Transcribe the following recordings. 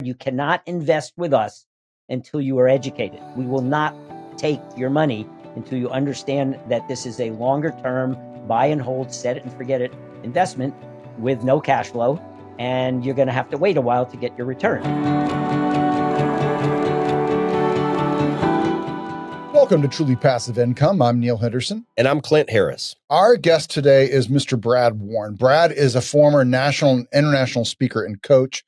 You cannot invest with us until you are educated. We will not take your money until you understand that this is a longer term buy and hold, set it and forget it investment with no cash flow, and you're going to have to wait a while to get your return. Welcome to Truly Passive Income. I'm Neil Henderson. And I'm Clint Harris. Our guest today is Mr. Brad Warren. Brad is a former national and international speaker and coach.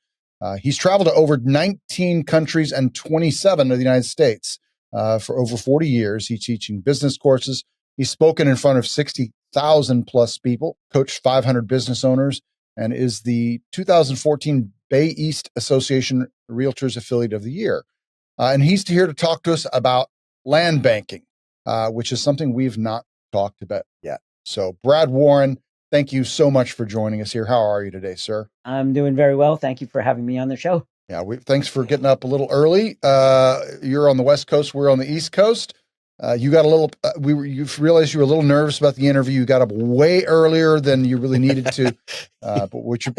He's traveled to over 19 countries and 27 of the United States for over 40 years. He's teaching business courses. He's spoken in front of 60,000 plus people, coached 500 business owners, and is the 2014 Bay East Association Realtors Affiliate of the Year. And he's here to talk to us about land banking, which is something we've not talked about yet. So, Brad Warren, thank you so much for joining us here. How are you today, sir? I'm doing very well. Thank you for having me on the show. Yeah, thanks for getting up a little early. You're on the West Coast. We're on the East Coast. You got a little. You realized you were a little nervous about the interview. You got up way earlier than you really needed to, but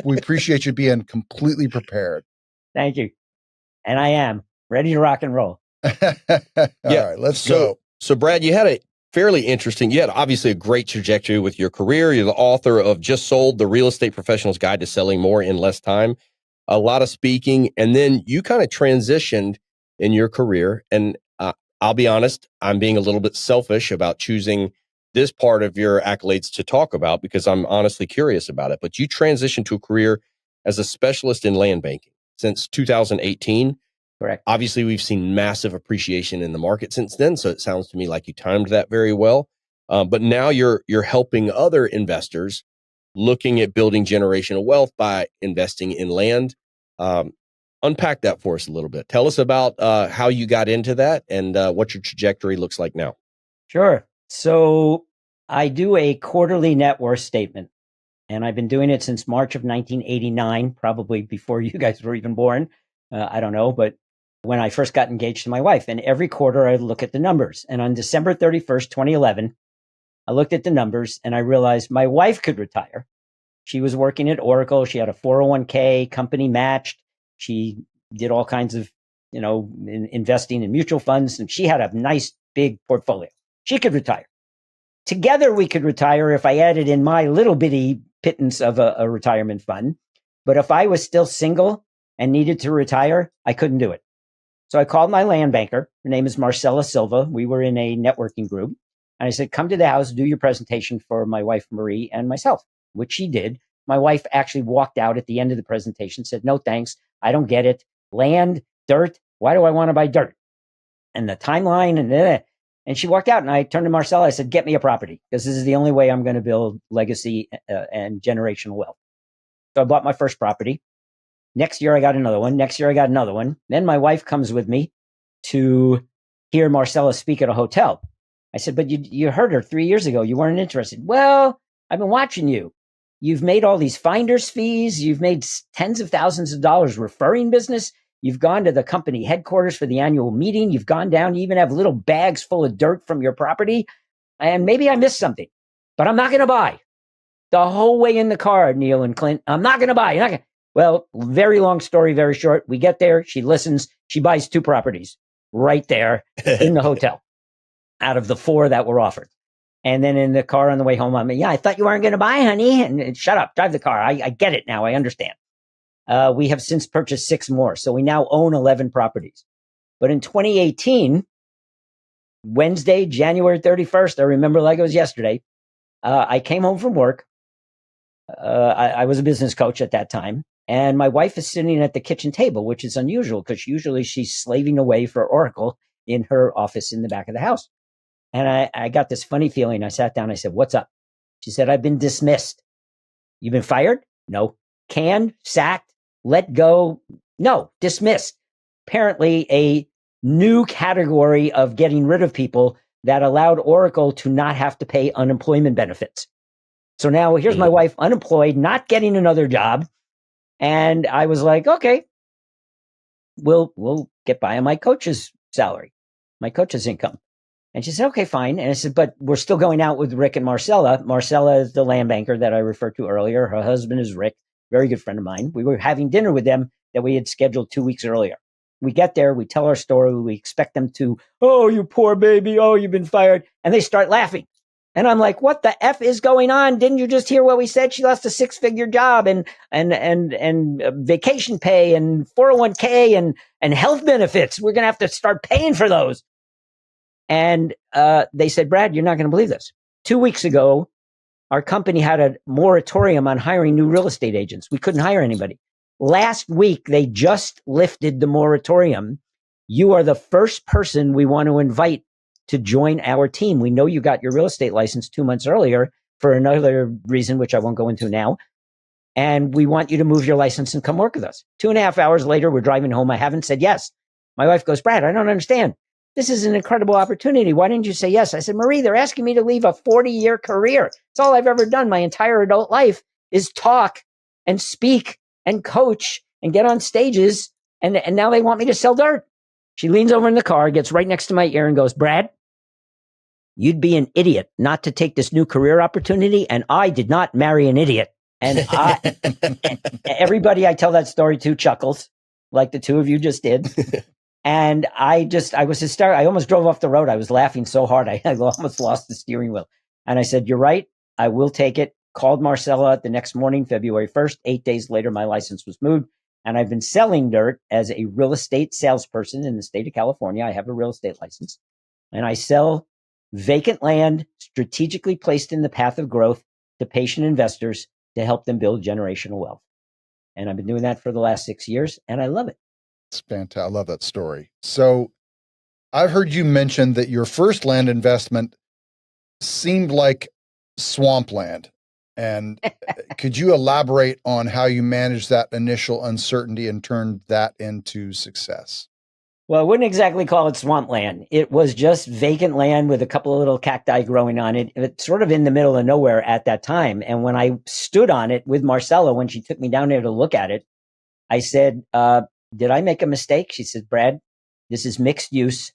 we appreciate you being completely prepared. Thank you, and I am ready to rock and roll. All right, let's go. So, Brad, you had obviously a great trajectory with your career. You're the author of Just Sold, The Real Estate Professional's Guide to Selling More in Less Time, a lot of speaking, and then you kind of transitioned in your career. And I'll be honest, I'm being a little bit selfish about choosing this part of your accolades to talk about because I'm honestly curious about it. But you transitioned to a career as a specialist in land banking since 2018. Correct. Obviously, we've seen massive appreciation in the market since then. So it sounds to me like you timed that very well. But now you're helping other investors looking at building generational wealth by investing in land. Unpack that for us a little bit. Tell us about how you got into that and what your trajectory looks like now. Sure. So I do a quarterly net worth statement, and I've been doing it since March of 1989, probably before you guys were even born. I don't know, but when I first got engaged to my wife, and every quarter I look at the numbers. And on December 31st, 2011, I looked at the numbers and I realized my wife could retire. She was working at Oracle. She had a 401k, company matched. She did all kinds of, investing in mutual funds, and she had a nice big portfolio. She could retire. Together we could retire if I added in my little bitty pittance of a retirement fund. But if I was still single and needed to retire, I couldn't do it. So I called my land banker. Her name is Marcella Silva. We were in a networking group. And I said, come to the house, do your presentation for my wife, Marie, and myself, which she did. My wife actually walked out at the end of the presentation, said, no, thanks. I don't get it. Land, dirt. Why do I want to buy dirt? And the timeline and she walked out, and I turned to Marcella. I said, get me a property, because this is the only way I'm going to build legacy and generational wealth. So I bought my first property. Next year, I got another one. Next year, I got another one. Then my wife comes with me to hear Marcella speak at a hotel. I said, but you heard her 3 years ago. You weren't interested. Well, I've been watching you. You've made all these finder's fees. You've made tens of thousands of dollars referring business. You've gone to the company headquarters for the annual meeting. You've gone down. You even have little bags full of dirt from your property. And maybe I missed something, but I'm not going to buy. The whole way in the car, Neil and Clint, I'm not going to buy. You're not gonna. Well, very long story, very short. We get there. She listens. She buys 2 properties right there in the hotel out of the 4 that were offered. And then in the car on the way home, I thought you weren't going to buy, honey. And shut up, drive the car. I get it now. I understand. We have since purchased 6 more. So we now own 11 properties. But in 2018, Wednesday, January 31st, I remember like it was yesterday, I came home from work. I was a business coach at that time. And my wife is sitting at the kitchen table, which is unusual because usually she's slaving away for Oracle in her office in the back of the house. And I got this funny feeling. I sat down. I said, what's up? She said, I've been dismissed. You've been fired? No. Canned, sacked, let go? No, dismissed. Apparently a new category of getting rid of people that allowed Oracle to not have to pay unemployment benefits. So now here's my wife unemployed, not getting another job. And I was like, okay, we'll get by on my coach's salary, my coach's income. And she said, okay, fine. And I said, but we're still going out with Rick and Marcella. Marcella is the land banker that I referred to earlier. Her husband is Rick, very good friend of mine. We were having dinner with them that we had scheduled 2 weeks earlier. We get there, we tell our story, we expect them to, oh, you poor baby, oh, you've been fired. And they start laughing. And I'm like, what the F is going on? Didn't you just hear what we said? She lost a 6-figure job and vacation pay and 401k and health benefits. We're going to have to start paying for those. And they said, Brad, you're not going to believe this. 2 weeks ago, our company had a moratorium on hiring new real estate agents. We couldn't hire anybody. Last week, they just lifted the moratorium. You are the first person we want to invite to join our team. We know you got your real estate license 2 months earlier for another reason, which I won't go into now. And we want you to move your license and come work with us. 2.5 hours later, we're driving home. I haven't said yes. My wife goes, Brad, I don't understand. This is an incredible opportunity. Why didn't you say yes? I said, Marie, they're asking me to leave a 40-year career. It's all I've ever done my entire adult life is talk and speak and coach and get on stages. And now they want me to sell dirt. She leans over in the car, gets right next to my ear and goes, Brad, you'd be an idiot not to take this new career opportunity. And I did not marry an idiot. And everybody I tell that story to chuckles like the two of you just did. And I was hysterical. I almost drove off the road. I was laughing so hard. I almost lost the steering wheel. And I said, you're right. I will take it. Called Marcella the next morning, February 1st. 8 days later, my license was moved. And I've been selling dirt as a real estate salesperson in the state of California. I have a real estate license. And I sell vacant land strategically placed in the path of growth to patient investors to help them build generational wealth. And I've been doing that for the last 6 years, and I love it. It's fantastic. I love that story. So I've heard you mention that your first land investment seemed like swampland. And could you elaborate on how you managed that initial uncertainty and turned that into success? Well, I wouldn't exactly call it swampland. It was just vacant land with a couple of little cacti growing on it. It's sort of in the middle of nowhere at that time. And when I stood on it with Marcella, when she took me down there to look at it, I said, did I make a mistake? She said, Brad, this is mixed use.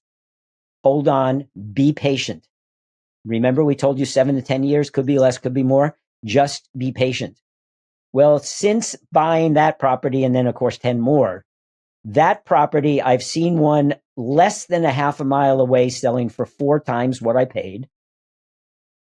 Hold on. Be patient. Remember, we told you 7 to 10 years, could be less, could be more. Just be patient. Well, since buying that property and then, of course, 10 more, that property, I've seen one less than a half a mile away selling for 4 times what I paid.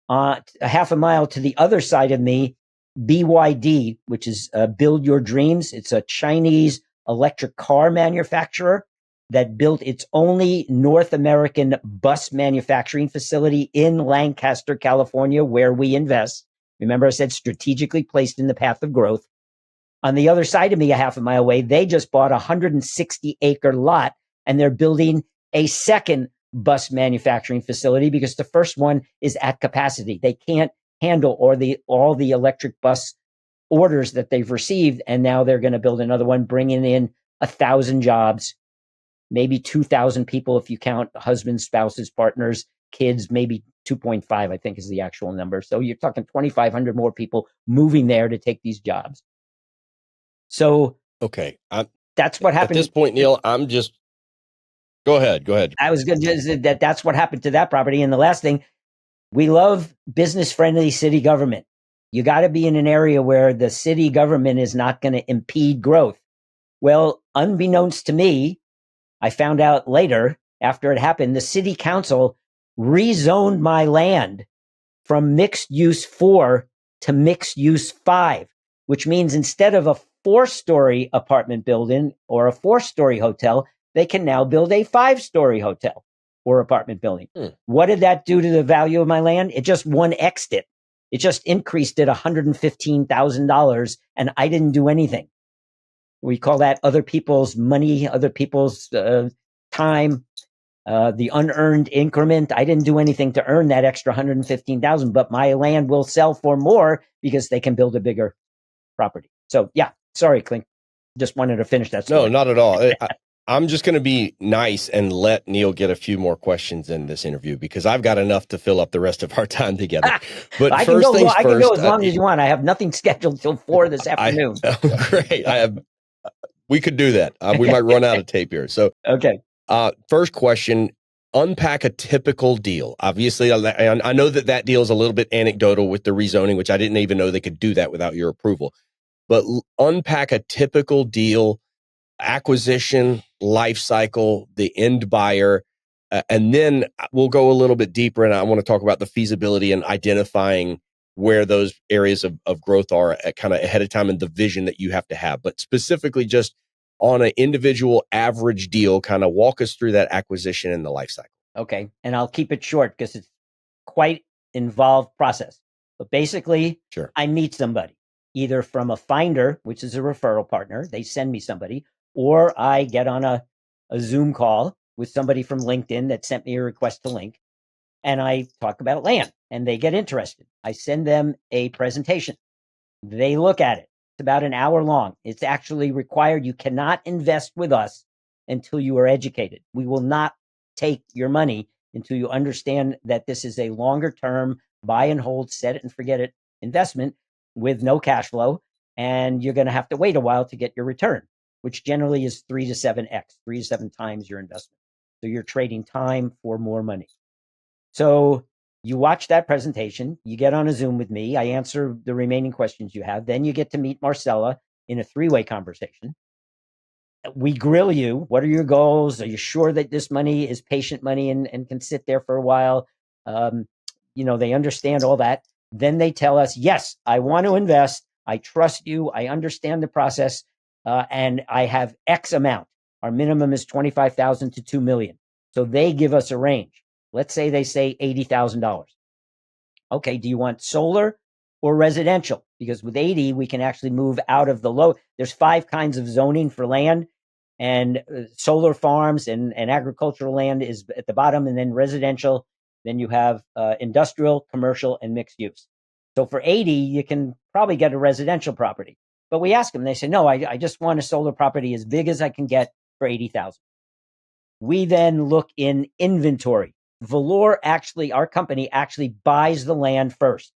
A half a mile to the other side of me, BYD, which is Build Your Dreams. It's a Chinese electric car manufacturer that built its only North American bus manufacturing facility in Lancaster, California, where we invest. Remember, I said strategically placed in the path of growth. On the other side of me, a half a mile away, they just bought a 160-acre lot, and they're building a second bus manufacturing facility because the first one is at capacity. They can't handle all the electric bus orders that they've received, and now they're going to build another one, bringing in 1,000 jobs, maybe 2,000 people if you count husbands, spouses, partners, kids, maybe 2.5, I think is the actual number. So you're talking 2,500 more people moving there to take these jobs. So okay, that's what happened. At this point, Neil, go ahead. I was going to say that's what happened to that property. And the last thing, we love business-friendly city government. You got to be in an area where the city government is not going to impede growth. Well, unbeknownst to me, I found out later after it happened, the city council rezoned my land from mixed use 4 to mixed use 5, which means instead of a 4-story apartment building or a 4-story hotel, they can now build a 5-story hotel or apartment building. What did that do to the value of my land? It just 1x'd it. It just increased it $115,000, and I didn't do anything. We call that other people's money, other people's time, the unearned increment. I didn't do anything to earn that extra $115,000, but my land will sell for more because they can build a bigger property. So yeah, sorry, Clint. Just wanted to finish that story. No, not at all. I'm just going to be nice and let Neil get a few more questions in this interview because I've got enough to fill up the rest of our time together. But I can go as long as you want. I have nothing scheduled till 4 this afternoon. Great. We could do that. We might run out of tape here. So, okay. First question, unpack a typical deal. Obviously, I know that deal is a little bit anecdotal with the rezoning, which I didn't even know they could do that without your approval. But unpack a typical deal acquisition, life cycle, the end buyer, and then we'll go a little bit deeper. And I want to talk about the feasibility and identifying where those areas of growth are at kind of ahead of time and the vision that you have to have. But specifically, just on an individual average deal, kind of walk us through that acquisition and the life cycle. Okay. And I'll keep it short because it's quite involved process. But basically, Sure. I meet somebody either from a finder, which is a referral partner. They send me somebody, or I get on a Zoom call with somebody from LinkedIn that sent me a request to link, and I talk about land and they get interested. I send them a presentation. They look at it. It's about an hour long. It's actually required. You cannot invest with us until you are educated. We will not take your money until you understand that this is a longer term buy and hold, set it and forget it investment with no cash flow. And you're going to have to wait a while to get your return, which generally is 3 to 7x, 3 to 7 times your investment. So you're trading time for more money. So you watch that presentation, you get on a Zoom with me, I answer the remaining questions you have. Then you get to meet Marcella in a 3-way conversation. We grill you. What are your goals? Are you sure that this money is patient money and can sit there for a while? They understand all that. Then they tell us, yes, I want to invest. I trust you. I understand the process. And I have X amount. Our minimum is 25,000 to 2 million. So they give us a range. Let's say they say $80,000. Okay, do you want solar or residential? Because with 80, we can actually move out of the low. There's 5 kinds of zoning for land, and solar farms and agricultural land is at the bottom, and then residential. Then you have industrial, commercial, and mixed use. So for 80, you can probably get a residential property. But we ask them, they say, no, I just want a solar property as big as I can get for 80,000. We then look in inventory. Valor actually, our company actually buys the land first.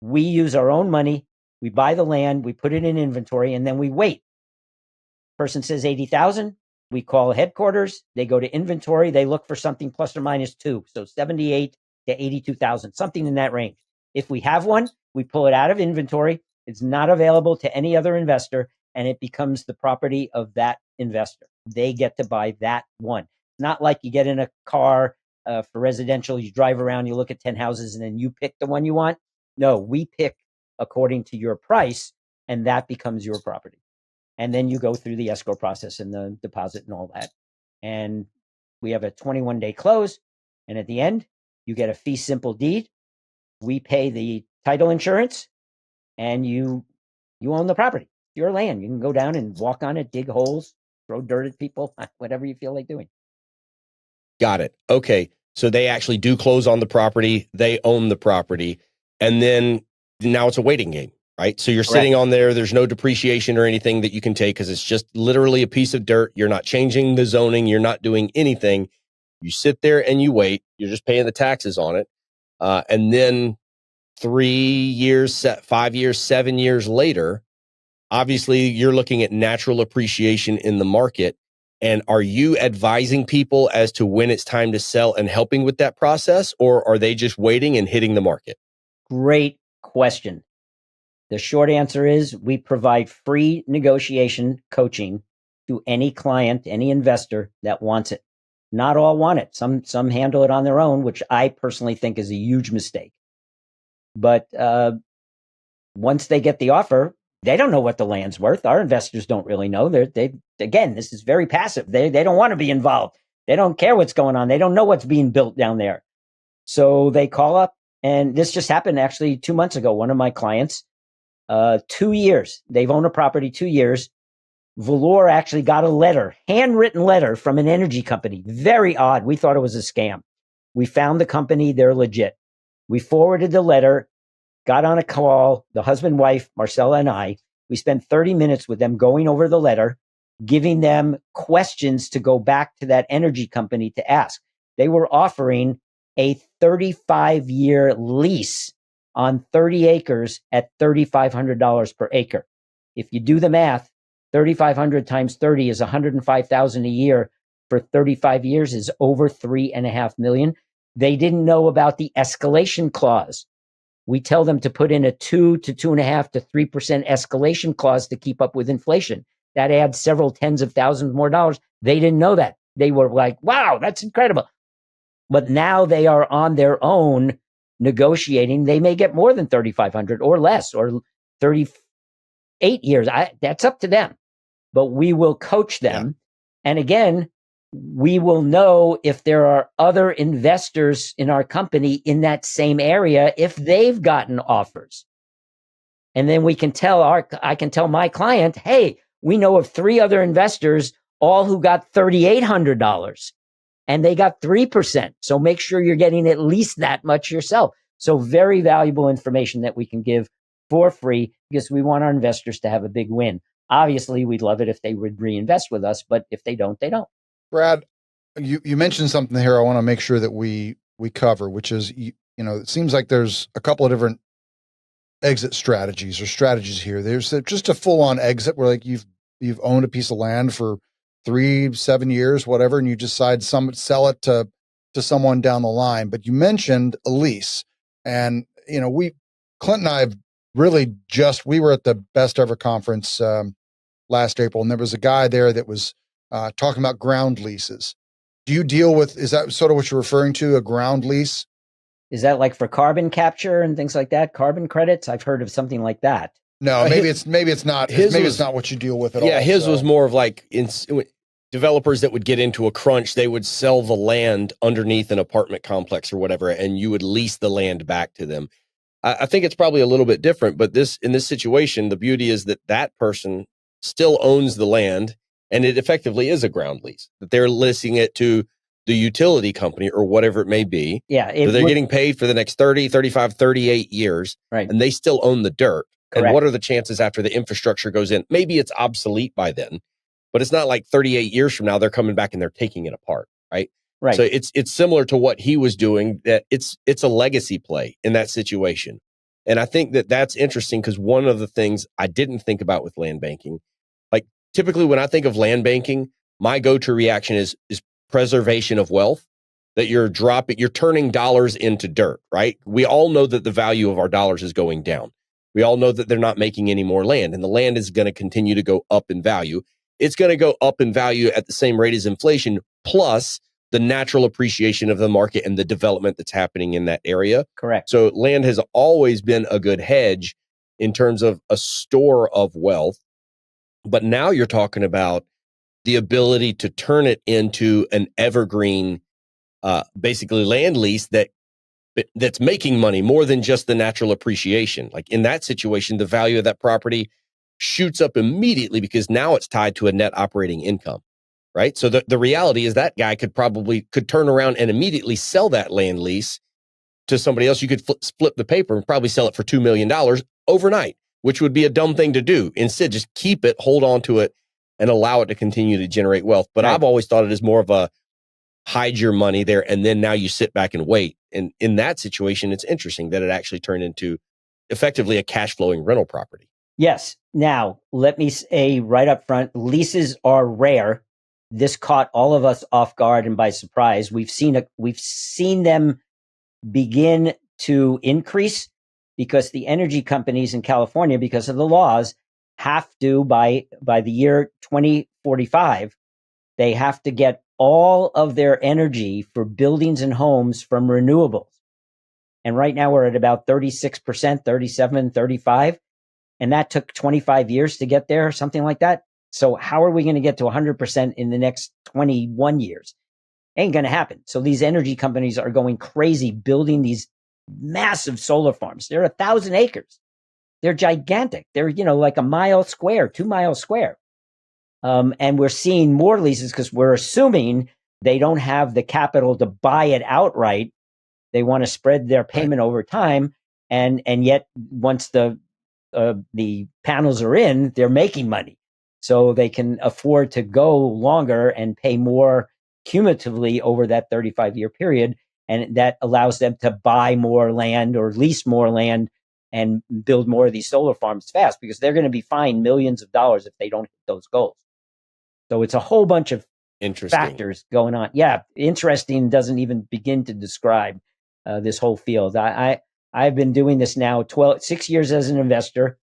We use our own money. We buy the land, we put it in inventory, and then we wait. Person says 80,000. We call headquarters. They go to inventory. They look for something plus or minus 2. So 78 to 82,000, something in that range. If we have one, we pull it out of inventory. It's not available to any other investor, and it becomes the property of that investor. They get to buy that one. Not like you get in a car for residential, you drive around, you look at 10 houses, and then you pick the one you want. No, we pick according to your price, and that becomes your property. And then you go through the escrow process and the deposit and all that. And we have a 21-day close. And at the end, you get a fee simple deed. We pay the title insurance, and you own the property. Your land. You can go down and walk on it, dig holes, throw dirt at people, whatever you feel like doing. Got it. Okay. So they actually do close on the property. They own the property. And then now it's a waiting game, right? So you're sitting on there. There's no depreciation or anything that you can take because it's just literally a piece of dirt. You're not changing the zoning. You're not doing anything. You sit there and you wait. You're just paying the taxes on it. And then 3 years, 5 years, 7 years later, obviously you're looking at natural appreciation in the market. And are you advising people as to when it's time to sell and helping with that process, or are they just waiting and hitting the market? Great question. The short answer is we provide free negotiation coaching to any client, any investor that wants it. Not all want it. Some handle it on their own, which I personally think is a huge mistake. But once they get the offer, they don't know what the land's worth. Our investors don't really know. Again, this is very passive. They don't want to be involved. They don't care what's going on. They don't know what's being built down there. So they call up, and this just happened actually 2 months ago. One of my clients, 2 years, they've owned a property 2 years. Valor actually got a letter, handwritten letter from an energy company. Very odd. We thought it was a scam. We found the company. They're legit. We forwarded the letter, got on a call, the husband, wife, Marcella, and I. We spent 30 minutes with them going over the letter, giving them questions to go back to that energy company to ask. They were offering a 35-year lease on 30 acres at $3,500 per acre. If you do the math, 3,500 times 30 is 105,000 a year for 35 years is over 3.5 million. They didn't know about the escalation clause. We tell them to put in a 2 to 2.5 to 3% escalation clause to keep up with inflation. that adds several tens of thousands more dollars. They didn't know that. They were like, wow, that's incredible. But now they are on their own negotiating. They may get more than 3,500 or less or 38 years. That's up to them. But we will coach them. Yeah. And again, we will know if there are other investors in our company in that same area if they've gotten offers. And then we can I can tell my client, hey, we know of 3 other investors, all who got $3,800 and they got 3%. So make sure you're getting at least that much yourself. So very valuable information that we can give for free because we want our investors to have a big win. Obviously, we'd love it if they would reinvest with us, but if they don't, they don't. Brad, you mentioned something here I want to make sure that we cover, which is, it seems like there's a couple of different exit strategies or strategies here. There's just a full-on exit where like you've owned a piece of land for 3-7 years, whatever, and you decide sell it to someone down the line. But you mentioned a lease, and Clint and I have really we were at the Best Ever conference last April, and there was a guy there that was talking about ground leases. Do you deal with, is that sort of what you're referring to, a ground lease? Is that like for carbon capture and things like that? Carbon credits? I've heard of something like that. No, maybe it's not. It's not what you deal with at all. Yeah, his was more of like developers that would get into a crunch. They would sell the land underneath an apartment complex or whatever, and you would lease the land back to them. I think it's probably a little bit different, but in this situation, the beauty is that person still owns the land, and it effectively is a ground lease, that they're leasing it to the utility company or whatever it may be. Yeah. So they're getting paid for the next 30, 35, 38 years, right? And they still own the dirt. Correct. And what are the chances after the infrastructure goes in? Maybe it's obsolete by then, but it's not like 38 years from now, they're coming back and they're taking it apart, right? Right. So it's similar to what he was doing, that it's a legacy play in that situation. And I think that's interesting because one of the things I didn't think about with land banking, like typically when I think of land banking, my go-to reaction is preservation of wealth, that you're turning dollars into dirt, right? We all know that the value of our dollars is going down. We all know that they're not making any more land, and the land is going to continue to go up in value. It's going to go up in value at the same rate as inflation, plus the natural appreciation of the market and the development that's happening in that area. Correct. So land has always been a good hedge in terms of a store of wealth. But now you're talking about the ability to turn it into an evergreen, basically land lease that's making money more than just the natural appreciation. Like in that situation, the value of that property shoots up immediately because now it's tied to a net operating income, right? So the reality is that guy could turn around and immediately sell that land lease to somebody else. You could flip the paper and probably sell it for $2 million overnight, which would be a dumb thing to do. Instead, just keep it, hold on to it, and allow it to continue to generate wealth. But right. I've always thought it as more of a hide your money there, and then now you sit back and wait. And in that situation, it's interesting that it actually turned into effectively a cash flowing rental property. Yes. Now, let me say right up front, leases are rare. This caught all of us off guard and by surprise. We've seen them begin to increase because the energy companies in California, because of the laws, have to by the year 2045, they have to get all of their energy for buildings and homes from renewables. And right now we're at about 36%, 37, 35. And that took 25 years to get there, something like that. So how are we going to get to 100% in the next 21 years? Ain't going to happen. So these energy companies are going crazy building these massive solar farms. They're 1,000 acres. They're gigantic. They're, like a mile square, 2 miles square. And we're seeing more leases because we're assuming they don't have the capital to buy it outright. They want to spread their payment over time. And yet once the panels are in, they're making money. So they can afford to go longer and pay more cumulatively over that 35-year period. And that allows them to buy more land or lease more land and build more of these solar farms fast because they're going to be fined millions of dollars if they don't hit those goals. So it's a whole bunch of factors going on. Yeah, interesting doesn't even begin to describe this whole field. I've been doing this now 6 years as an investor,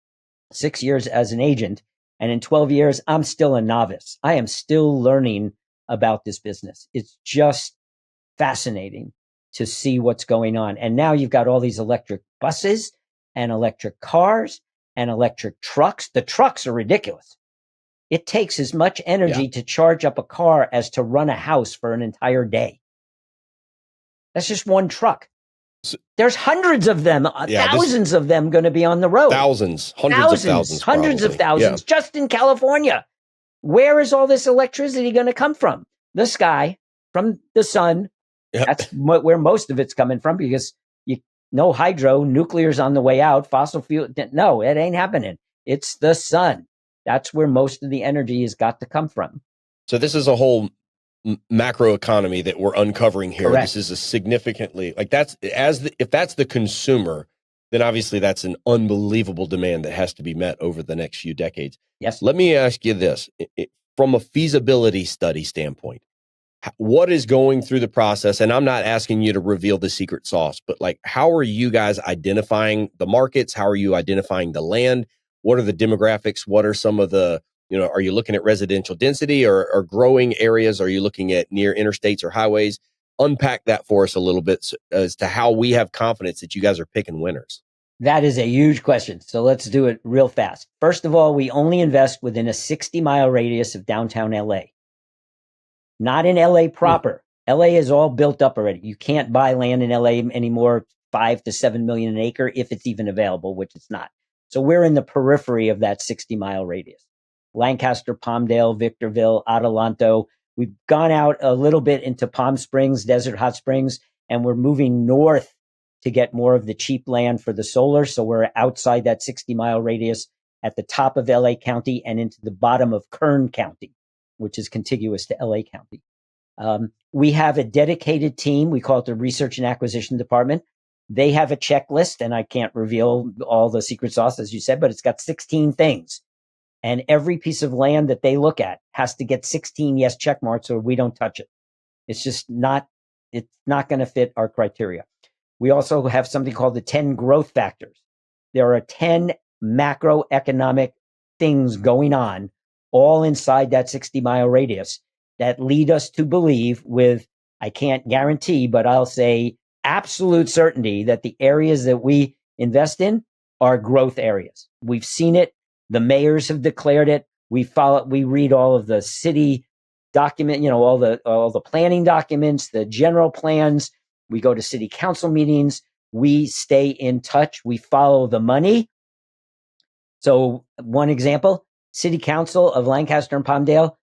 6 years as an agent, And in 12 years, I'm still a novice. I am still learning about this business. It's just fascinating to see what's going on. And now you've got all these electric buses and electric cars and electric trucks. The trucks are ridiculous. It takes as much energy to charge up a car as to run a house for an entire day. That's just one truck. There's hundreds of them, thousands of them going to be on the road. Hundreds of thousands, just in California. Where is all this electricity going to come from? The sky, from the sun. Yep. That's where most of it's coming from, because no hydro, nuclear's on the way out, fossil fuel. No, it ain't happening. It's the sun. That's where most of the energy has got to come from. So this is a whole macro economy that we're uncovering here. Correct. This is a significantly, like, if that's the consumer, then obviously that's an unbelievable demand that has to be met over the next few decades. Yes. Let me ask you this, from a feasibility study standpoint, what is going through the process? And I'm not asking you to reveal the secret sauce, but like, how are you guys identifying the markets? How are you identifying the land? What are the demographics? What are some of the, are you looking at residential density or growing areas? Are you looking at near interstates or highways? Unpack that for us a little bit as to how we have confidence that you guys are picking winners. That is a huge question. So let's do it real fast. First of all, we only invest within a 60-mile radius of downtown LA. Not in LA proper. LA is all built up already. You can't buy land in LA anymore, 5 to 7 million an acre, if it's even available, which it's not. So we're in the periphery of that 60-mile radius. Lancaster, Palmdale, Victorville, Adelanto. We've gone out a little bit into Palm Springs, Desert Hot Springs, and we're moving north to get more of the cheap land for the solar. So we're outside that 60-mile radius at the top of LA County and into the bottom of Kern County, which is contiguous to LA County. We have a dedicated team. We call it the Research and Acquisition Department. They have a checklist, and I can't reveal all the secret sauce, as you said, but it's got 16 things. And every piece of land that they look at has to get 16 yes check marks, or we don't touch it. It's just not going to fit our criteria. We also have something called the 10 growth factors. There are 10 macroeconomic things going on all inside that 60-mile radius that lead us to believe, with, I can't guarantee, but I'll say absolute certainty, that the areas that we invest in are growth areas. We've seen it. The mayors have declared it. We read all of the city document, all the planning documents, the general plans. We go to city council meetings. We stay in touch. We follow the money. So one example, City Council of Lancaster and Palmdale,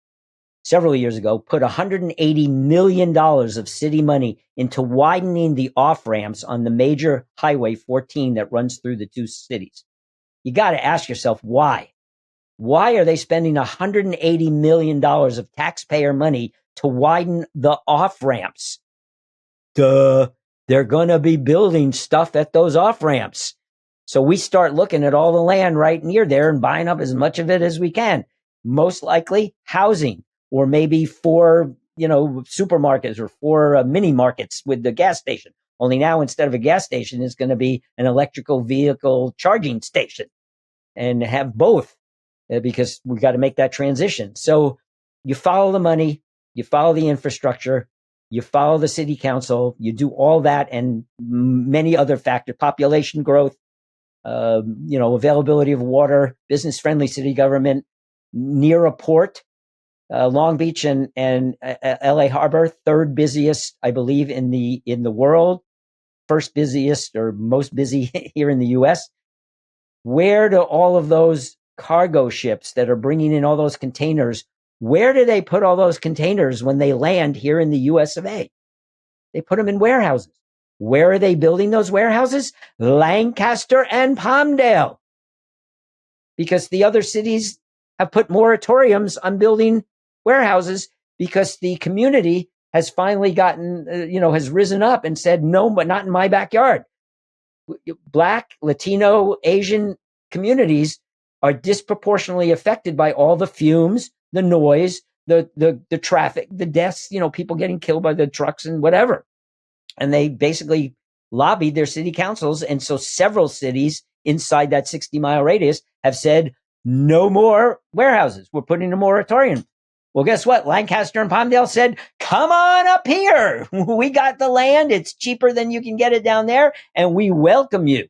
several years ago, put $180 million of city money into widening the off-ramps on the major Highway 14 that runs through the two cities. You got to ask yourself, why? Why are they spending $180 million of taxpayer money to widen the off-ramps? Duh, they're going to be building stuff at those off-ramps. So we start looking at all the land right near there and buying up as much of it as we can. Most likely housing, or maybe 4, supermarkets or 4 mini markets with the gas station. Only now, instead of a gas station, it's going to be an electrical vehicle charging station, and have both, because we got to make that transition. So you follow the money, you follow the infrastructure, you follow the city council, you do all that and many other factors, population growth, availability of water, business-friendly city government, near a port. Long Beach and LA Harbor, third busiest, I believe, in the world, first busiest or most busy here in the US. Where do all of those cargo ships that are bringing in all those containers, where do they put all those containers when they land here in the US of A? They put them in warehouses. Where are they building those warehouses? Lancaster and Palmdale. Because the other cities have put moratoriums on building warehouses, because the community has finally gotten, has risen up and said, no, but not in my backyard. Black, Latino, Asian communities are disproportionately affected by all the fumes, the noise, the traffic, the deaths, people getting killed by the trucks and whatever. And they basically lobbied their city councils. And so several cities inside that 60-mile radius have said, no more warehouses. We're putting a moratorium. Well, guess what? Lancaster and Palmdale said, come on up here. We got the land. It's cheaper than you can get it down there, and we welcome you.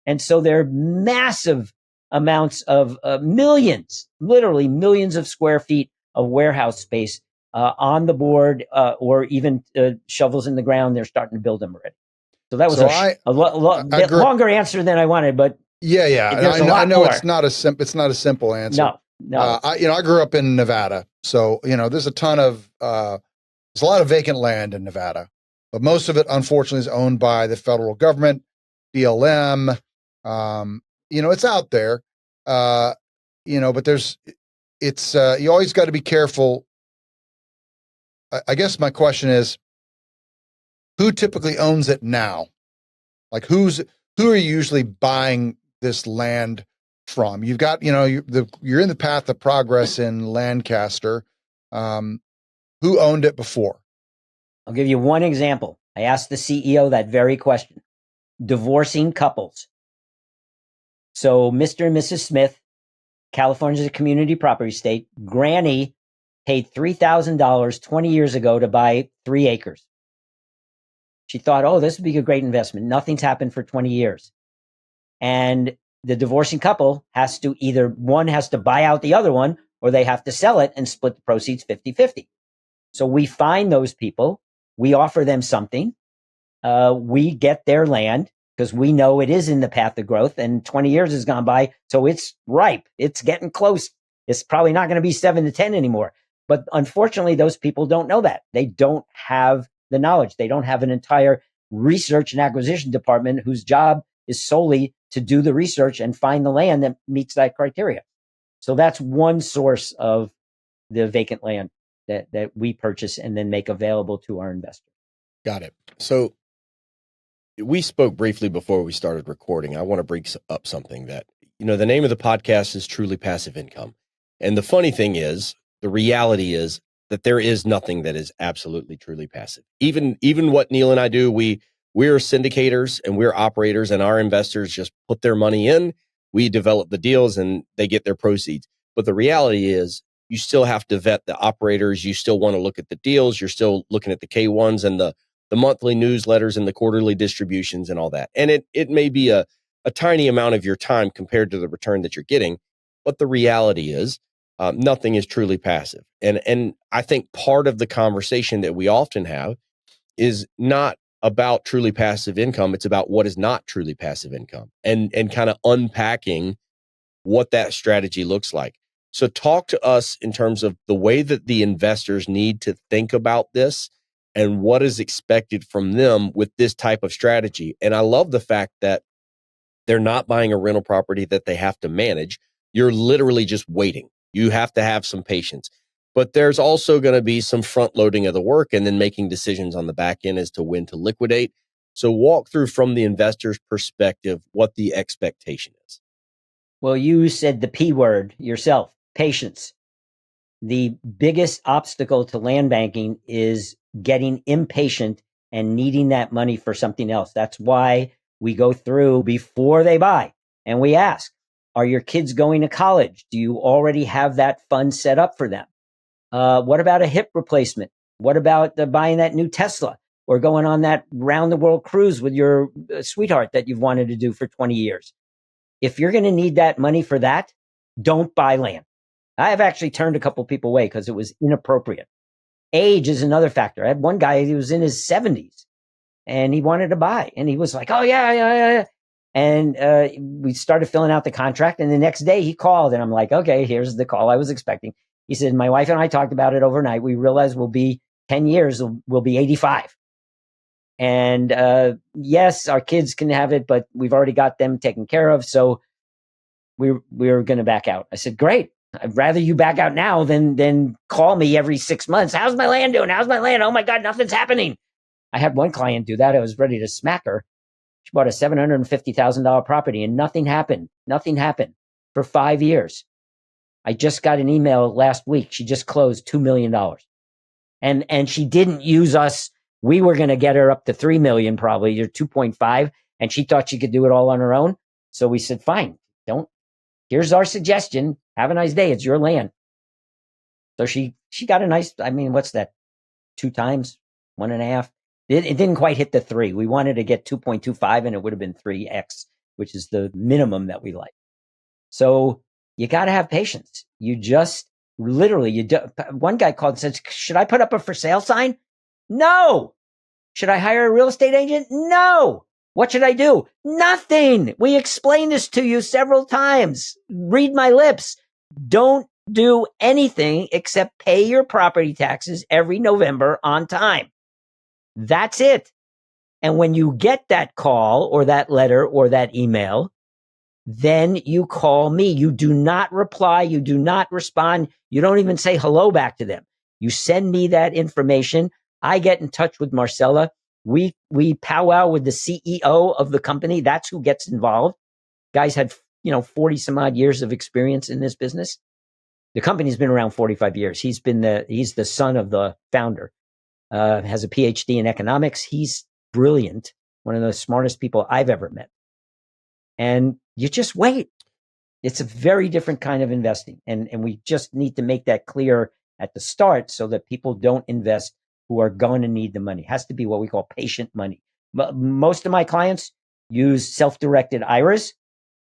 And so there are massive amounts of millions, literally millions of square feet of warehouse space on the board, or even shovels in the ground. They're starting to build them already. So that was a bit longer answer than I wanted, but yeah. I know more. it's not a simple answer. No. I grew up in Nevada, so there's there's a lot of vacant land in Nevada, but most of it, unfortunately, is owned by the federal government, BLM. It's out there, but you always got to be careful. I guess my question is, who typically owns it now? Like who are you usually buying this land from? You've got, you're in the path of progress in Lancaster. Who owned it before? I'll give you one example. I asked the CEO that very question. Divorcing couples. So Mr. and Mrs. Smith, California's a community property state. Granny paid $3,000 20 years ago to buy 3 acres. She thought, oh, this would be a great investment. Nothing's happened for 20 years. And the divorcing couple has to one has to buy out the other one, or they have to sell it and split the proceeds 50-50. So we find those people, we offer them something, we get their land because we know it is in the path of growth, and 20 years has gone by, so it's ripe. It's getting close. It's probably not going to be 7 to 10 anymore. But unfortunately, those people don't know that. They don't have the knowledge. They don't have an entire research and acquisition department whose job is solely to do the research and find the land that meets that criteria. So that's one source of the vacant land that we purchase and then make available to our investors. Got it. So we spoke briefly before we started recording. I want to bring up something that, the name of the podcast is Truly Passive Income. And the funny thing is, the reality is that there is nothing that is absolutely truly passive. Even what Neil and I do, we're syndicators and we're operators, and our investors just put their money in. We develop the deals and they get their proceeds. But the reality is, you still have to vet the operators. You still want to look at the deals. You're still looking at the K1s and the monthly newsletters and the quarterly distributions and all that. And it may be a tiny amount of your time compared to the return that you're getting. But the reality is, nothing is truly passive. And I think part of the conversation that we often have is not about truly passive income. It's about what is not truly passive income, and kind of unpacking what that strategy looks like. So talk to us in terms of the way that the investors need to think about this and what is expected from them with this type of strategy. And I love the fact that they're not buying a rental property that they have to manage. You're literally just waiting. You have to have some patience. But there's also going to be some front loading of the work and then making decisions on the back end as to when to liquidate. So walk through from the investor's perspective what the expectation is. Well, you said the P word yourself, patience. The biggest obstacle to land banking is getting impatient and needing that money for something else. That's why we go through before they buy and we ask, are your kids going to college? Do you already have that fund set up for them? What about a hip replacement? What about buying that new Tesla or going on that round the world cruise with your sweetheart that you've wanted to do for 20 years? If you're going to need that money for that, don't buy land. I have actually turned a couple people away because it was inappropriate. Age is another factor. I had one guy, he was in his 70s and he wanted to buy. And he was like, oh, yeah. And we started filling out the contract. And the next day he called and I'm like, okay, here's the call I was expecting. He said, my wife and I talked about it overnight. We realized we'll be 10 years, we'll be 85. And yes, our kids can have it, but we've already got them taken care of. So we're going to back out. I said, great. I'd rather you back out now than call me every 6 months. How's my land doing? How's my land? Oh my God, nothing's happening. I had one client do that. I was ready to smack her. She bought a $750,000 property and nothing happened. Nothing happened for 5 years. I just got an email last week. She just closed $2 million. And she didn't use us. We were going to get her up to 3 million, probably, or 2.5. And she thought she could do it all on her own. So we said, fine, don't here's our suggestion. Have a nice day. It's your land. So she got a nice, I mean, what's that? 2 times, 1.5. It didn't quite hit the 3. We wanted to get 2.25 and it would have been 3x, which is the minimum that we like. So you got to have patience. You just literally, one guy called and said, should I put up a for sale sign? No. Should I hire a real estate agent? No. What should I do? Nothing. We explained this to you several times. Read my lips. Don't do anything except pay your property taxes every November on time. That's it. And when you get that call or that letter or that email, then you call me. You do not reply. You do not respond. You don't even say hello back to them. You send me that information. I get in touch with Marcella. We powwow with the CEO of the company. That's who gets involved. Guys had, 40 some odd years of experience in this business. The company's been around 45 years. He's the son of the founder, has a PhD in economics. He's brilliant. One of the smartest people I've ever met. And you just wait. It's a very different kind of investing. And we just need to make that clear at the start so that people don't invest who are going to need the money. It has to be what we call patient money. Most of my clients use self-directed IRAs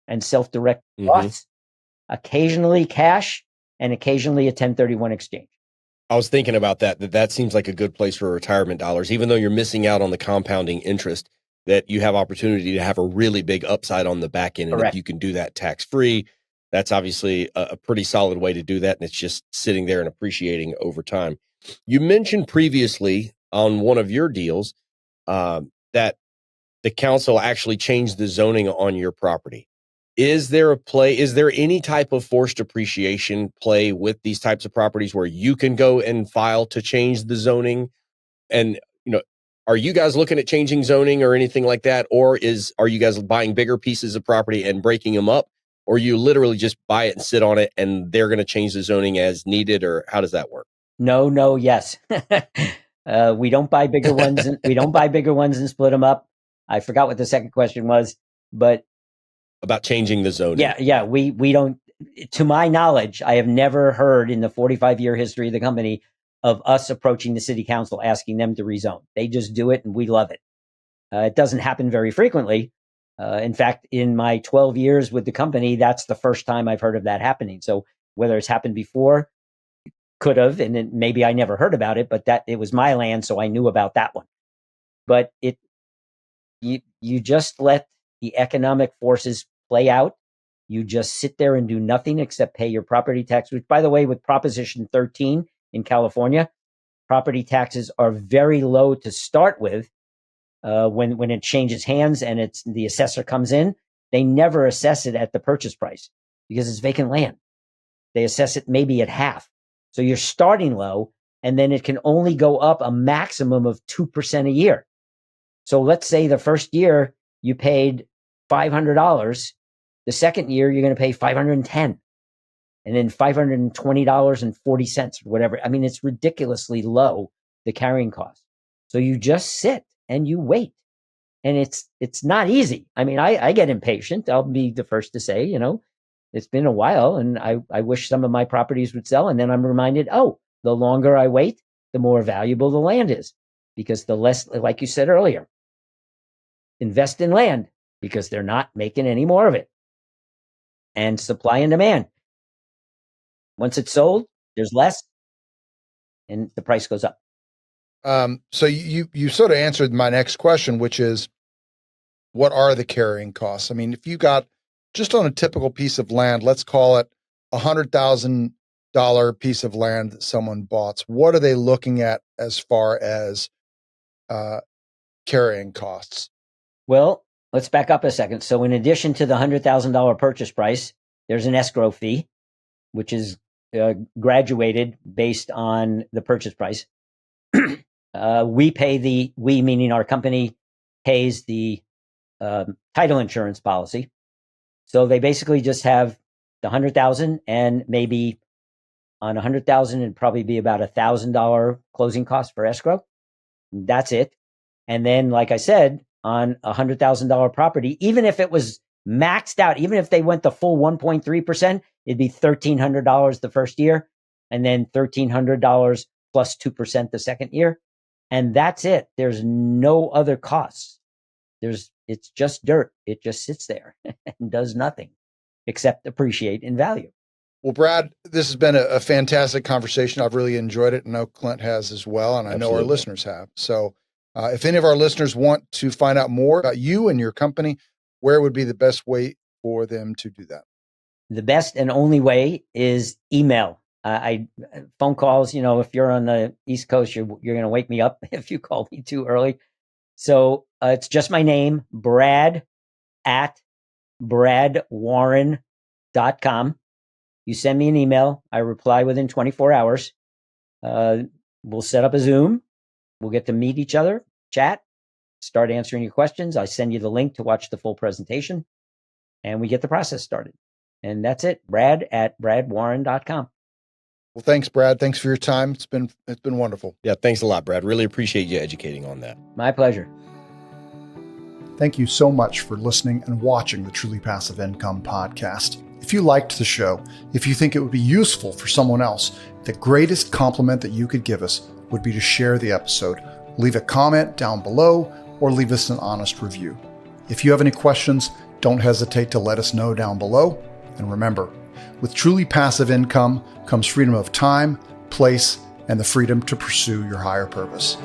and self-directed Roths, occasionally cash, and occasionally a 1031 exchange. I was thinking about that seems like a good place for retirement dollars, even though you're missing out on the compounding interest, that you have opportunity to have a really big upside on the back end. And Correct. if you can do that tax-free, that's obviously a pretty solid way to do that. And it's just sitting there and appreciating over time. You mentioned previously on one of your deals that the council actually changed the zoning on your property. Is there any type of forced appreciation play with these types of properties where you can go and file to change the zoning? And, are you guys looking at changing zoning or anything like that? Or are you guys buying bigger pieces of property and breaking them up? Or you literally just buy it and sit on it and they're going to change the zoning as needed? Or how does that work? No, yes. We don't buy bigger ones. We don't buy bigger ones and split them up. I forgot what the second question was, but about changing the zoning. Yeah. We don't, to my knowledge, I have never heard in the 45-year history of the company of us approaching the city council asking them to rezone. They just do it and we love it. It doesn't happen very frequently. In fact, in my 12 years with the company, that's the first time I've heard of that happening. So whether it's happened before, could have, and then maybe I never heard about it, but that it was my land, so I knew about that one. But you just let the economic forces play out. You just sit there and do nothing except pay your property tax, which, by the way, with Proposition 13 in California, property taxes are very low to start with. When it changes hands and the assessor comes in, they never assess it at the purchase price because it's vacant land. They assess it maybe at half. So you're starting low, and then it can only go up a maximum of 2% a year. So let's say the first year you paid $500. The second year you're going to pay $510, and then $520.40 or whatever. I mean, it's ridiculously low, the carrying cost. So you just sit and you wait, and it's not easy. I mean, I get impatient. I'll be the first to say, it's been a while, and I wish some of my properties would sell. And then I'm reminded, the longer I wait, the more valuable the land is, because the less, like you said earlier, invest in land because they're not making any more of it. And supply and demand. Once it's sold, there's less, and the price goes up. So you sort of answered my next question, which is, what are the carrying costs? I mean, if you got just on a typical piece of land, let's call it $100,000 piece of land that someone bought, what are they looking at as far as carrying costs? Well, let's back up a second. So in addition to the $100,000 purchase price, there's an escrow fee, which is graduated based on the purchase price. We meaning our company, pays the title insurance policy. So they basically just have the $100,000, and maybe on $100,000, it'd probably be about $1,000 closing cost for escrow. That's it. And then, like I said, on $100,000 property, even if it was maxed out. Even if they went the full 1.3%, it'd be $1,300 the first year, and then $1,300 plus 2% the second year. And that's it. There's no other costs. It's just dirt. It just sits there and does nothing except appreciate in value. Well, Brad, this has been a fantastic conversation. I've really enjoyed it. I know Clint has as well, and I know our listeners have. So if any of our listeners want to find out more about you and your company, where would be the best way for them to do that? The best and only way is email. Phone calls, if you're on the East Coast, you're going to wake me up if you call me too early. So it's just my name, Brad at bradwarren.com. You send me an email. I reply within 24 hours. We'll set up a Zoom. We'll get to meet each other, chat, start answering your questions. I send you the link to watch the full presentation, and we get the process started. And that's it. Brad at bradwarren.com. Well, thanks, Brad. Thanks for your time. It's been wonderful. Yeah, thanks a lot, Brad. Really appreciate you educating on that. My pleasure. Thank you so much for listening and watching the Truly Passive Income podcast. If you liked the show, if you think it would be useful for someone else, the greatest compliment that you could give us would be to share the episode, leave a comment down below, or leave us an honest review. If you have any questions, don't hesitate to let us know down below. And remember, with truly passive income comes freedom of time, place, and the freedom to pursue your higher purpose.